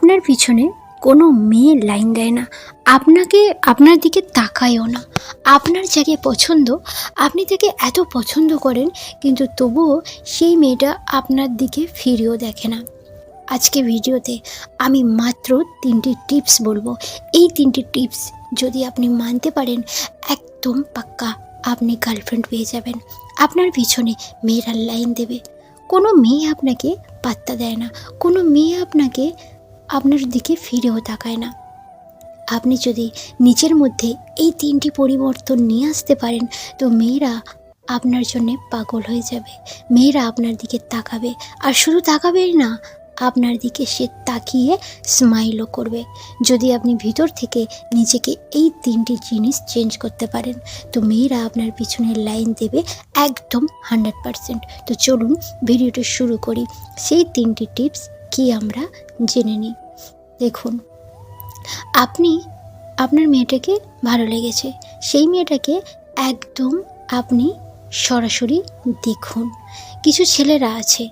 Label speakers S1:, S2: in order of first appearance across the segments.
S1: আপনার পিছনে কোনো মেয়ে লাইন দেয় না, আপনার দিকে তাকায়ও না। আপনার যাকে পছন্দ, আপনি তাকে এত পছন্দ করেন, কিন্তু তবুও সেই মেয়েটা আপনার দিকে ফিরেও দেখে না। আজকে ভিডিওতে আমি মাত্র 3টি টিপস বলবো। এই 3টি টিপস যদি আপনি মানতে পারেন, একদম পাক্কা আপনি গার্লফ্রেন্ড পেয়ে যাবেন। আপনার পিছনে মেয়েরা লাইন দেবে, কোনো মেয়ে আপনাকে পাত্তা দেয় না, কোনো মেয়ে আপনার দিকে ফিরেও তাকায় না। আপনি যদি নিজের মধ্যে এই 3টি পরিবর্তন নিয়ে আসতে পারেন, তো মেয়েরা আপনার জন্য পাগল হয়ে যাবে। মেয়েরা আপনার দিকে তাকাবে, আর শুধু তাকাবেই না, আপনার দিকে সে তাকিয়ে স্মাইলও করবে। যদি আপনি ভিতর থেকে নিজেকে এই 3টি জিনিস চেঞ্জ করতে পারেন, তো মেয়েরা আপনার পিছনে লাইন দেবে একদম 100%। তো চলুন ভিডিওটা শুরু করি। সেই 3টি টিপস কি আমরা জেনে নিই। দেখুন, আপনার মেয়েটাকে ভালো লেগেছে, সেই মেয়েটাকে একদম আপনি সরাসরি দেখুন। কিছু ছেলেরা আছে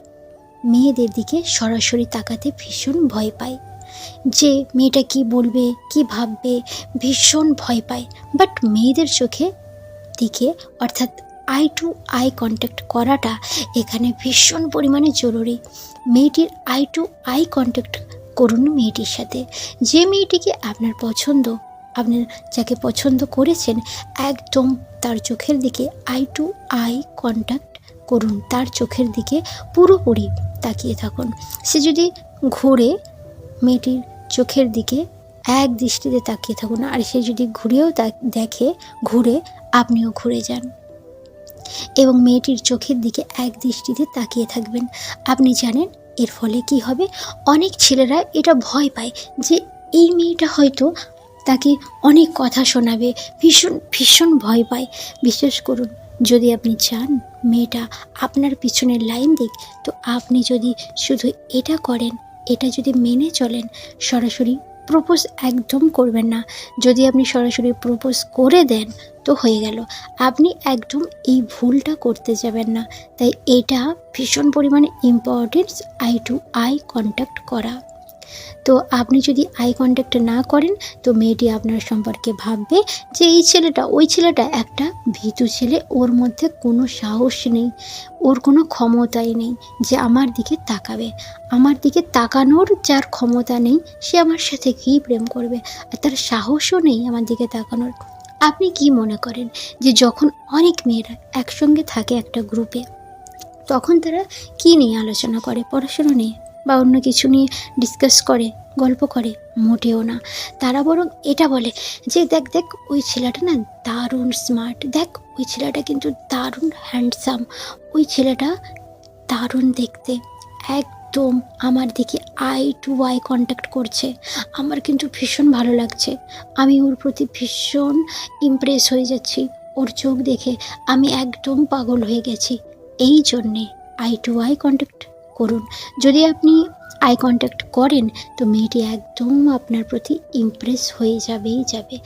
S1: মেয়েদের দিকে সরাসরি তাকাতে ভীষণ ভয় পায়, যে মেয়েটা কি বলবে, কি ভাববে, ভীষণ ভয় পায়। বাট মেয়েদের চোখে দিকে, অর্থাৎ আই টু আই কন্ট্যাক্ট করাটা এখানে ভীষণ পরিমাণে জরুরি। মেয়েটির আই টু আই কন্ট্যাক্ট করুন মেয়েটির সাথে। যে মেয়েটিকে আপনার পছন্দ, আপনার যাকে পছন্দ করেছেন, একদম তার চোখের দিকে আই টু আই কন্ট্যাক্ট করুন, তার চোখের দিকে পুরোপুরি তাকিয়ে থাকুন। সে যদি ঘুরে, মেয়েটির চোখের দিকে এক দৃষ্টিতে তাকিয়ে থাকুন, আর সে যদি ঘুরেও দেখে, ঘুরে আপনিও ঘুরে যান এবং মেয়েটির চোখের দিকে এক দৃষ্টিতে তাকিয়ে থাকবেন। আপনি জানেন এর ফলে কি হবে? অনেক ছেলেরা এটা ভয় পায় যে এই মেয়েটা হয়তো তাকে অনেক কথা শোনাবে, ভীষণ ভীষণ ভয় পায়। বিশ্বাস করুন, যদি আপনি চান মেয়েটা আপনার পিছনে লাইন দিক, তো আপনি যদি শুধু এটা করেন, এটা যদি মেনে চলেন, সরাসরি প্রপোজ একদম করবেন না। যদি আপনি সরাসরি প্রপোজ করে দেন তো হয়ে গেল, আপনি একদম এই ভুলটা করতে যাবেন না। তাই এটা ভীষণ পরিমাণে importance, eye to eye contact করা। তো আপনি যদি আই কন্ট্যাক্ট না করেন, তো মেয়েটি আপনার সম্পর্কে ভাববে যে এই ছেলেটা, ওই ছেলেটা একটা ভীতু ছেলে, ওর মধ্যে কোনো সাহস নেই, ওর কোনো ক্ষমতাই নেই যে আমার দিকে তাকাবে। আমার দিকে তাকানোর যার ক্ষমতা নেই, সে আমার সাথে কী প্রেম করবে? আর তার সাহসও নেই আমার দিকে তাকানোর। আপনি কি মনে করেন যে যখন অনেক মেয়েরা একসঙ্গে থাকে একটা গ্রুপে, তখন তারা কী নিয়ে আলোচনা করে? পড়াশুনো নিয়ে বা অন্য কিছু নিয়ে ডিসকাস করে, গল্প করে? মোটেও না। তারা বরং এটা বলে যে দেখ দেখ, ওই ছেলেটা না দারুণ স্মার্ট, দেখ ওই ছেলেটা কিন্তু দারুণ হ্যান্ডসাম, ওই ছেলেটা দারুণ দেখতে, একদম আমার দিকে আই টু আই কন্ট্যাক্ট করছে, আমার কিন্তু ভীষণ ভালো লাগছে, আমি ওর প্রতি ভীষণ ইমপ্রেস হয়ে যাচ্ছি, ওর চোখ দেখে আমি একদম পাগল হয়ে গেছি। এই জন্যে আই টু আই কন্ট্যাক্ট করুন। যদি আপনি আই কন্ট্যাক্ট করেন, তো মেয়েটি একদম আপনার প্রতি ইমপ্রেস হয়ে যাবেই যাবে।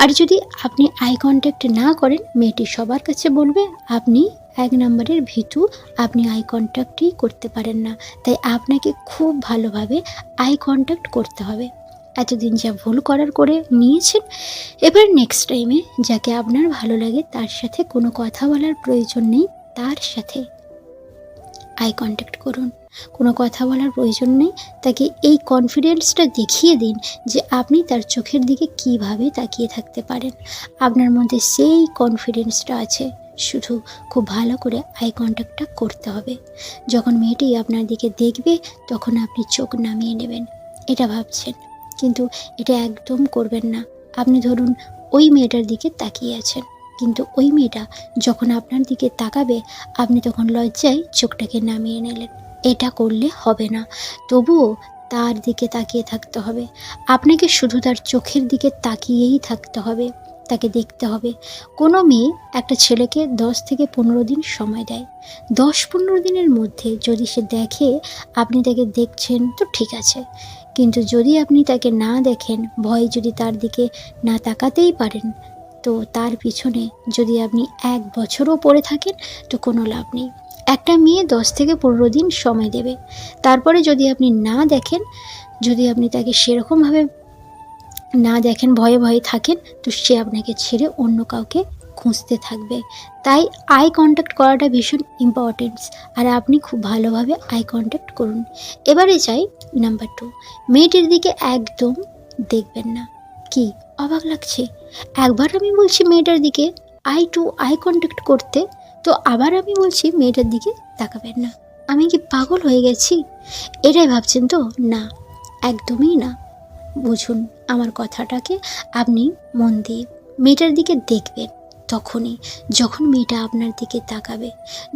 S1: আর যদি আপনি আই কন্ট্যাক্ট না করেন, মেয়েটি সবার কাছে বলবে আপনি 1 নম্বরের ভীতু, আপনি আই কন্ট্যাক্টই করতে পারেন না। তাই আপনাকে খুব ভালোভাবে আই কন্ট্যাক্ট করতে হবে। এতদিন যা ভুল করে নিয়েছেন, এবার নেক্সট টাইমে যাকে আপনার ভালো লাগে তার সাথে কোনো কথা বলার প্রয়োজন নেই, তার সাথে আই কন্ট্যাক্ট করুন। কোনো কথা বলার প্রয়োজন নেই, তাকে এই কনফিডেন্সটা দেখিয়ে দিন যে আপনি তার চোখের দিকে কিভাবে তাকিয়ে থাকতে পারেন। আপনার মধ্যে সেই কনফিডেন্সটা আছে, শুধু খুব ভালো করে আই কন্ট্যাক্টটা করতে হবে। যখন মেয়েটি আপনার দিকে দেখবে, তখন আপনি চোখ নামিয়ে নেবেন, এটা ভাবছেন, কিন্তু এটা একদম করবেন না। আপনি ধরুন ওই মেয়েটার দিকে তাকিয়ে আছেন, কিন্তু ওই মেয়েটা যখন আপনার দিকে তাকাবে, আপনি তখন লজ্জায় চোখটাকে নামিয়ে নিলেন। এটা করলে হবে না। তবুও তার দিকে তাকিয়ে থাকতে হবে। আপনাকে শুধু তার চোখের দিকে তাকিয়েই থাকতে হবে, তাকে দেখতে হবে। কোনো মেয়ে একটা ছেলেকে 10 থেকে 15 দিন সময় দেয়। 10-15 দিনের মধ্যে যদি সে দেখে আপনি তাকে দেখছেন, তো ঠিক আছে। কিন্তু যদি আপনি তাকে না দেখেন, ভয়ে যদি তার দিকে না তাকাতেই পারেন, তো তার পিছনে যদি আপনি 1 বছরও পড়ে থাকেন তো কোনো লাভ নেই। একটা মেয়ে 10 থেকে 15 দিন সময় দেবে, তারপরে যদি আপনি না দেখেন, যদি আপনি তাকে সেরকমভাবে না দেখেন, ভয়ে ভয়ে থাকেন, তো সে আপনাকে ছেড়ে অন্য কাউকে খুঁজতে থাকবে। তাই আই কন্ট্যাক্ট করাটা ভীষণ ইম্পর্টেন্স, আর আপনি খুব ভালোভাবে আই কন্ট্যাক্ট করুন। এবারে যাই নাম্বার 2, মেয়েটির দিকে একদম দেখবেন না। কি অবাক লাগছে? একবার আমি বলছি মেয়েটার দিকে আই টু আই কন্ট্যাক্ট করতে, তো আবার আমি বলছি মেয়েটার দিকে তাকাবেন না। আমি কি পাগল হয়ে গেছি? এটাই ভাবছেন তো? না, একদমই না। বুঝুন আমার কথাটাকে, আপনি মন দিয়ে মেয়েটার দিকে দেখবেন তখনই যখন মেয়েটা আপনার দিকে তাকাবে।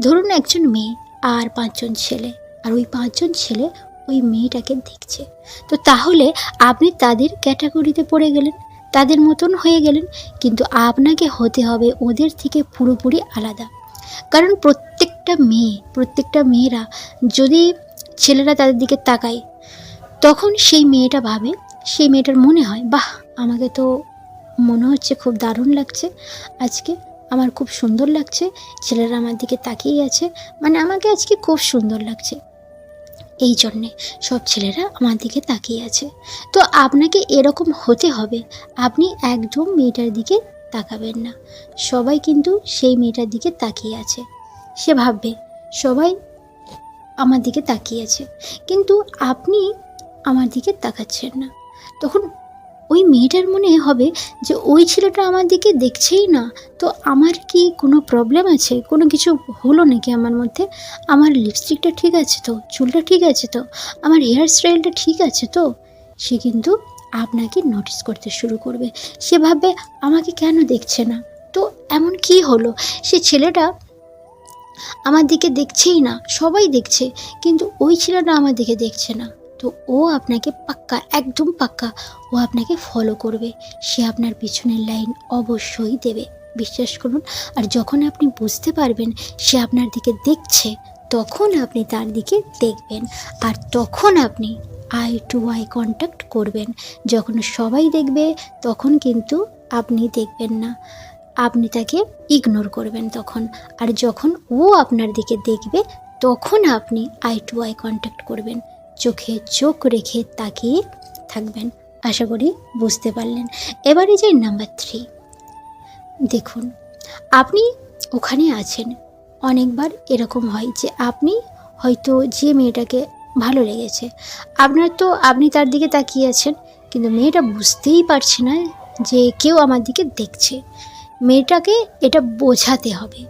S1: ধরুন একজন মেয়ে আর 5 জন ছেলে, আর ওই 5 জন ছেলে ওই মেয়েটাকে দেখছে, তো তাহলে আপনি তাদের ক্যাটাগরিতে পড়ে গেলেন, তাদের মতন হয়ে গেলেন। কিন্তু আপনাকে হতে হবে ওদের থেকে পুরোপুরি আলাদা। কারণ প্রত্যেকটা মেয়েরা যদি ছেলেরা তাদের দিকে তাকায়, তখন সেই মেয়েটা ভাবে, সেই মেয়েটার মনে হয় বাহ, আমাকে তো মনে হচ্ছে খুব দারুণ লাগছে, আজকে আমার খুব সুন্দর লাগছে, ছেলেরা আমার দিকে তাকিয়ে আছে, মানে আমাকে আজকে খুব সুন্দর লাগছে, এই জন্যে সব ছেলেরা আমার দিকে তাকিয়ে আছে। তো আপনাকে এরকম হতে হবে, আপনি একদম মেয়েটার দিকে তাকাবেন না। সবাই কিন্তু সেই মেয়েটার দিকে তাকিয়ে আছে, সে ভাববে সবাই আমার দিকে তাকিয়ে আছে, কিন্তু আপনি আমার দিকে তাকাচ্ছেন না। তখন ওই মেয়েটার মনে হবে যে ওই ছেলেটা আমার দিকে দেখছেই না, তো আমার কি কোনো প্রবলেম আছে, কোনো কিছু হলো নাকি আমার মধ্যে? আমার লিপস্টিকটা ঠিক আছে তো, চুলটা ঠিক আছে তো, আমার হেয়ার স্টাইলটা ঠিক আছে তো? সে কিন্তু আপনাকে নোটিস করতে শুরু করবে। সে ভাববে আমাকে কেন দেখছে না, তো এমন কি হলো, সে ছেলেটা আমার দিকে দেখছেই না, সবাই দেখছে, কিন্তু ওই ছেলেটা আমার দিকে দেখছে না। তো ও আপনাকে পাক্কা, একদম পাক্কা ও আপনাকে ফলো করবে, সে আপনার পিছনের লাইন অবশ্যই দেবে, বিশ্বাস করুন। আর যখন আপনি বুঝতে পারবেন সে আপনার দিকে দেখছে, তখন আপনি তার দিকে দেখবেন, আর তখন আপনি আই টু আই কন্ট্যাক্ট করবেন। যখন সবাই দেখবে তখন কিন্তু আপনি দেখবেন না, আপনি তাকে ইগনোর করবেন তখন। আর যখন ও আপনার দিকে দেখবে তখন আপনি আই টু আই কন্ট্যাক্ট করবেন, চোখে চোখ রেখে তাকিয়ে থাকবেন। আশা করি বুঝতে পারলেন। এবারে যাই নাম্বার 3। দেখুন আপনি ওখানে আছেন, অনেকবার এরকম হয় যে আপনি হয়তো যে মেয়েটাকে ভালো লেগেছে আপনার, তো আপনি তার দিকে তাকিয়ে আছেন, কিন্তু মেয়েটা বুঝতেই পারছে না যে কেউ আমার দিকে দেখছে। মেয়েটাকে এটা বোঝাতে হবে,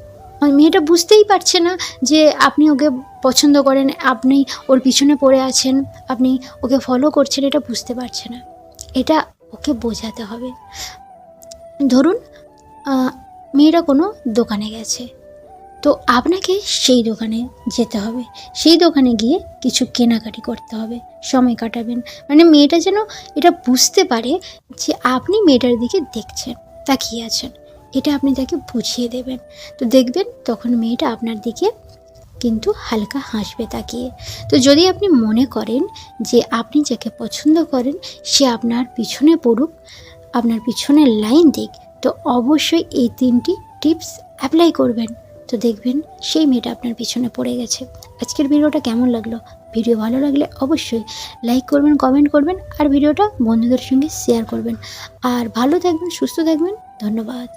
S1: মেয়েটা বুঝতেই পারছে না যে আপনি ওকে পছন্দ করেন, আপনি ওর পিছনে পড়ে আছেন, আপনি ওকে ফলো করছেন, এটা বুঝতে পারছে না, এটা ওকে বোঝাতে হবে। ধরুন মেয়েরা কোনো দোকানে গেছে, তো আপনাকে সেই দোকানে যেতে হবে, সেই দোকানে গিয়ে কিছু কেনাকাটি করতে হবে, সময় কাটাবেন, মানে মেয়েটা যেন এটা বুঝতে পারে যে আপনি মেয়েটার দিকে দেখছেন, তাকিয়ে আছেন, এটা আপনি তাকে বুঝিয়ে দেবেন। তো দেখবেন তখন মেয়েটা আপনার দিকে কিন্তু হালকা হাসবে তাকিয়ে। তো যদি আপনি মনে করেন যে আপনি যাকে পছন্দ করেন সে আপনার পিছনে পড়ুক, আপনার পিছনে লাইন দিক, তো অবশ্যই এই 3টি টিপস অ্যাপ্লাই করবেন, তো দেখবেন সেই মেয়েটা আপনার পিছনে পড়ে গেছে। আজকের ভিডিওটা কেমন লাগলো? ভিডিও ভালো লাগলে অবশ্যই লাইক করবেন, কমেন্ট করবেন, আর ভিডিওটা বন্ধুদের সঙ্গে শেয়ার করবেন। আর ভালো থাকবেন, সুস্থ থাকবেন, ধন্যবাদ।